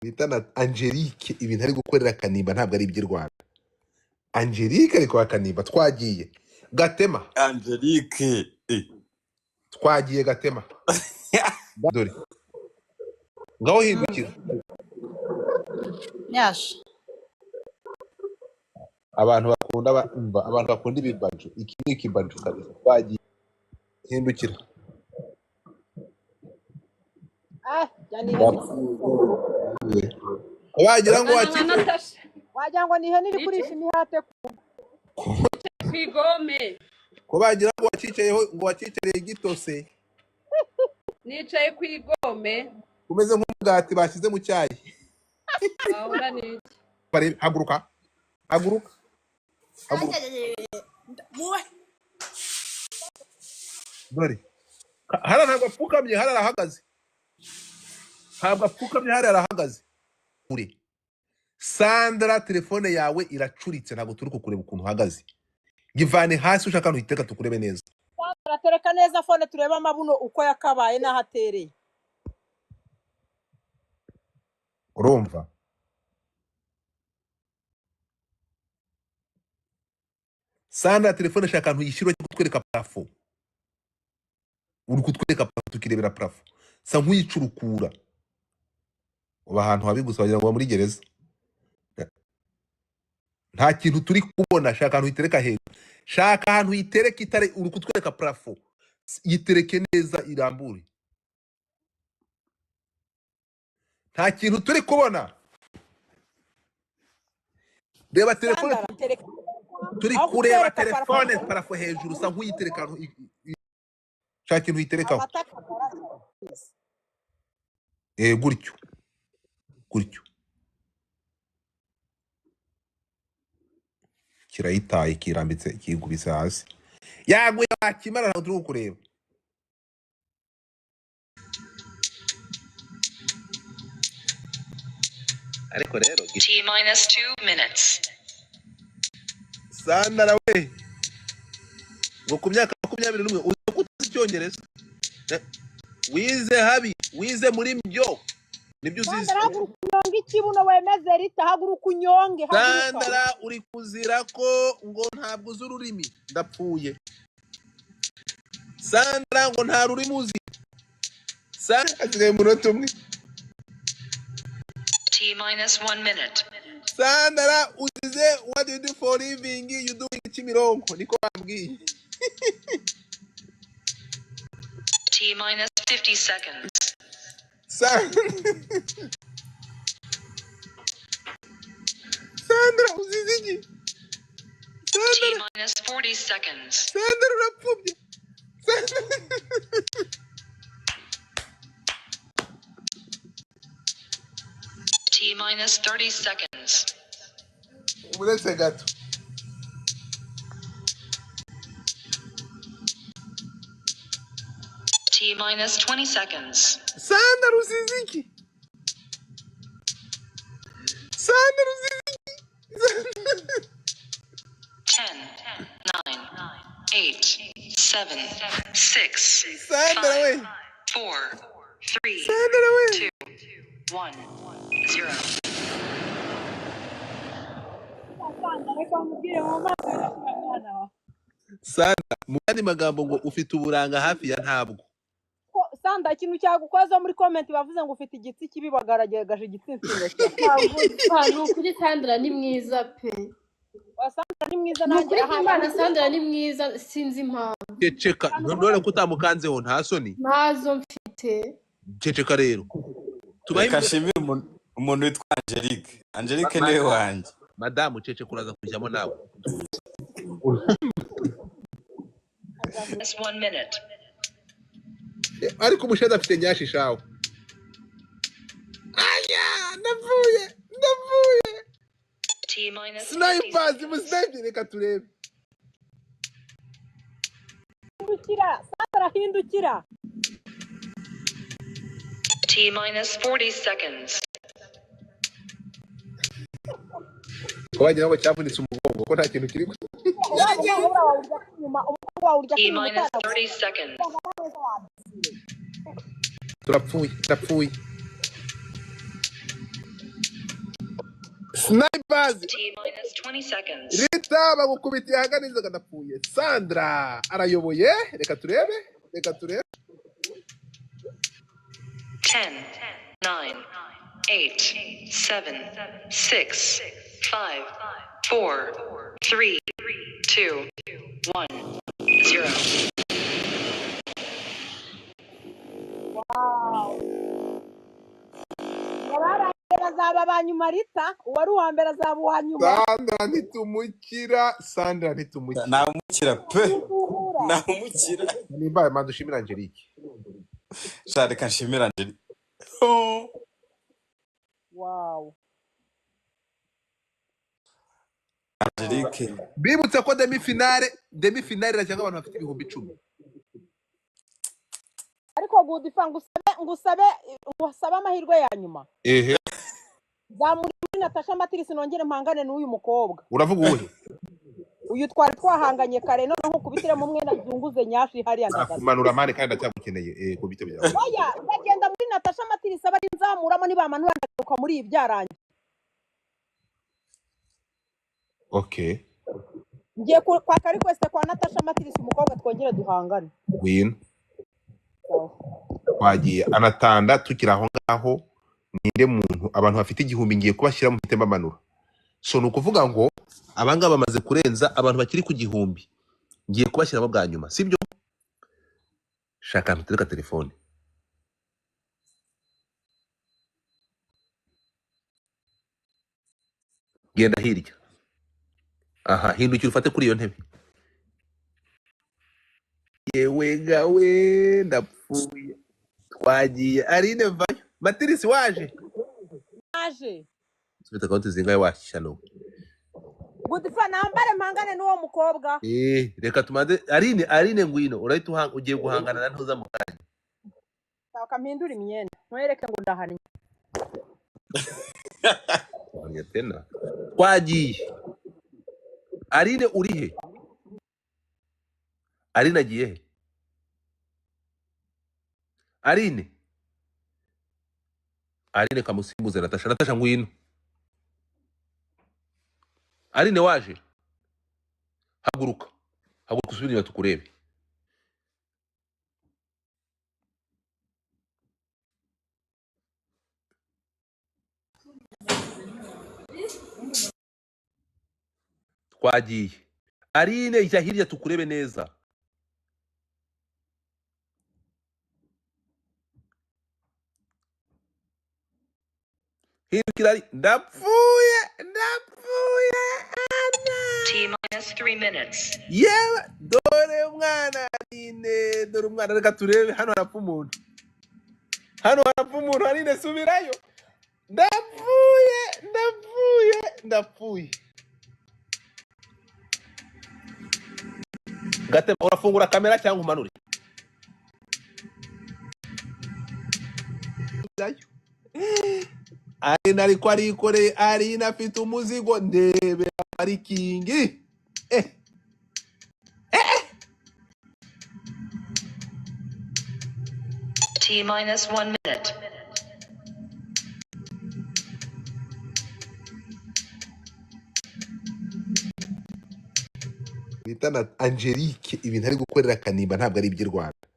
bita na Angelique ibintu ari gukorera Kanimba ntabwo ari iby'i Rwanda. Angelique ariko wa Kanimba twagiye Gatema. Angelique Twagiye Gatema. Dore ngaho hindukira. Yash. Abantu bakunda ibibaju. Iki ni ikibaju kabisa. Twagiye hindukira. Wagira ngo wagira ngo nihe niri kurisha imihate kwigome ko bagira ngo wacicayeho ngo wacicereye igitose. nicaye kwigome Umeze nk'umugati bashyize mu cyayi. ahora niki Haguruka. Dore hara ntabwo apfukamye, hara arahagaze. Ure Sandra, telefone yawe iracuritse, ntabwo turi kukureba ukuntu uhagaze. Givane hasi ushaka ahantu hiteka tukurebe neza. Sandra tereka neza fone tureba amabuno uko yakabaye naho atereye. Urumva? Sandra, telefone shaka ahantu yishyiro cyo kutwereka plafo. Uri kutwereka plafo tukirebera plafo. Sa nk'uyicurukura. Uba ahantu habi gusa wagira ngo muri gereza. Nta kintu turi kubona, shaka ahantu yitereka hejuru. Shaka ahantu yitereka itare, uri kutwereka plafo. Yitereke neza irambure. Nta kintu turi kubona. Reba telefone turi kureba telefone parafo hejuru sa nk'uyitereka ahantu. Shaka ikintu yiterekaho. Gutyo. Kirayitaye kirambitse kigubise hasi. Yaguye bakimara ntabwo turi kureba. Ariko rero T-2 minutes. Sandra we ngo ku myaka 21 uzi ko utazi Icyongereza. Wize habi, wize muri mbyo. Nibyo uzizi. Sandra kunyonga ikibuno wemeze rita haguruka unyonge. Sandra uri kuzira ko ngo ntabwo uzi ururimi. Ndapfuye. Sandra ngo nta rurimi uzi. Sandra asigaye umunota umwe. T-1 minute. Sandra uzize what do you do for living? You do Kimironko niko bambwiye. T-50 seconds. Sandra uzize iki? T-40 seconds. Sandra urapfubye. T-30 seconds. Umuretse gato. T-20 seconds. Sandra uzize iki? Sandra uzize iki? 10, 9, 8, 7, 6, Sandra we. 4, 3, Sandra we. 2, 1, 0. Sandra mu yandi magambo ngo ufite uburanga hafi ya ntabwo. Sandra ikintu cyagukoza muri comment bavuze ngo ufite igitsi kibi bagaragaje igitsintsino ntabwo ukuri Sandra ni mwiza pe. Sandra ni mwiza nanjye Imana Sandra ni mwiza sinzi impamvu. Ceceka none ko utamukanzeho nta soni. Ntazo mfite. Ceceka rero. Kashimira umuntu witwa Angelique. Angelique niwe wanjye. Madamu cece kuraza kujyamo nawe. That's 1 minute. Ariko umushada afite nyashi shawo. Aya, ndavuye. Snipers musenge reka turebe. Hindukira, Sandra hindukira. T-40 seconds. Ko wagira ngo cyavunitse umugongo ko nta kintu kiri. T-30 seconds. Turapfuye. Snipers T minus 20 seconds. Rita bagukubitiye ahaganiza kadapfuye. Sandra arayoboye. Reka turebe. 10, 9, 8, 7, 6, 5, 4, 3, 2, 1, 0. abarangiye bazaba ba nyuma Rita uwari uwa mbere azaba uwa nyuma Sandra ntitumukira. Namukira pe. Ntuhura. Namukira. Nimba manda ushimira Angelique. Sha reka nshimira Angelique. Oh. Wow. Angelique. Bibutse ko demi finale irajyaga abantu bafite 10,000. ariko Goodifa ngusabe amahirwe ya nyuma Ehe. zamuri Natasha Matirisi nongere mpangane n'uyu mukobwa Uravuga uwuhe? uyu twari twahanganye kare none nko kubitire mu mwenda zunguze nyashi hariya ndagaza Akumanura mane kandi ndacyagukeneye ku bite byawe. oya ndagenda muri Natasha Matirisi abari nzamuramo nibamanura ndagaruka muri ibi byarangiye Okay. ngiye kwaka request kwa Natasha Matirisi umukobwa twongere duhangane Win. Twagiye anatanda tukira aho ngaho ninde muntu abantu bafite 1000 ngiye kubashyira mu hitemba manura. So nukuvuga ngo abangaba bamaze kurenza abantu bakiri ku 1000 ngiye kubashyiramo bwa nyuma sibyo? Shaka ntutereka telefone. Genda hirya. Aha hindukira ufate kuri iyo ntebe. Yewe gawe ndapfuye. Twagiye Aline vayo. Matirisi waje. aje Sibita konti zingaye washyano. Goodifa nambare mpangane n'uwo mukobwa Reka tumaze Aline ngwino urahita ugiye guhangana na ntuza mu kanya. Saka mpindura imyenda nwereke ngo ndahanye Tena. Twagiye. Aline urihe? Aline agiye he? Aline kamusimbuze Natasha ngwino. Aline waje. Haguruka usubire inyuma tukurebe. Twagiye. Aline ijya hirya tukurebe neza. Hindukira ndapfuye. T minus 3 minutes. Yewe dore umwana Aline reka turebe hano harapfa umuntu. Aline subirayo. Ndapfuye. Gatema urafungura kamera cyangwa umanure? Aline ariko arikoreye Aline afite umuzigo ndebe parikingi. T minus 1 minute. Bitana Angelique ibintu ari gukorera Kanimba ntabwo ari iby'i Rwanda.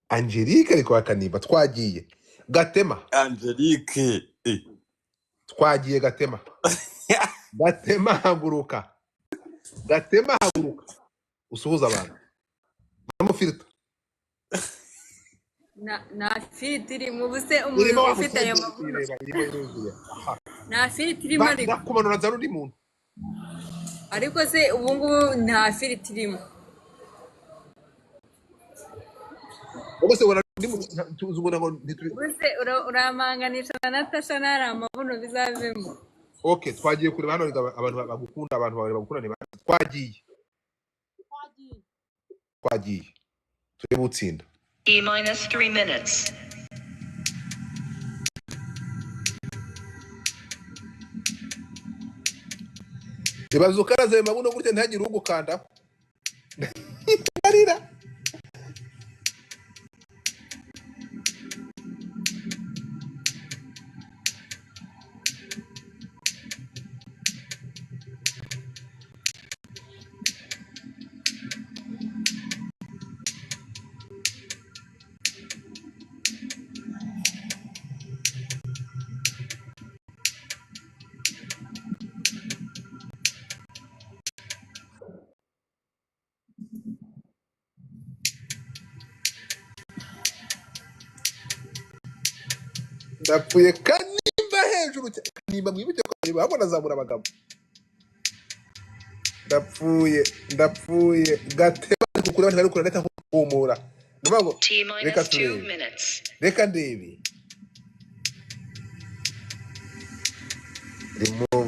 Angelique ariko Kanimba twagiye. Gatema. Angelique. Twagiye Gatema. Haguruka. Usuhuza abantu. Namufirita. Na filiti iri mu buse umuntu ufite ayo mavuno nta filiti irimo ndakumanura nzara undi muntu ariko se ubu ngubu nta filiti irimo ubuse undi muntu tuzungura ngo ubuse uramanganisha na Natasha ntari amavuno bizavemo. Okay twagiye kureba hano abantu bagukunda abantu bagukunda ni twagiye turebe utsinda. T minus 3 minutes. Ibazuka raze mabuno gutya ntagire ugukanda. Arira. ndapfuye kanimba hejuru kanimba mwibuke ko kanimba ahubwo nazamura abagabo ndapfuye gateba kukura bari kukura reka nkumura ndavuga T reka minus 2 turebe minutes. reka ndebe remove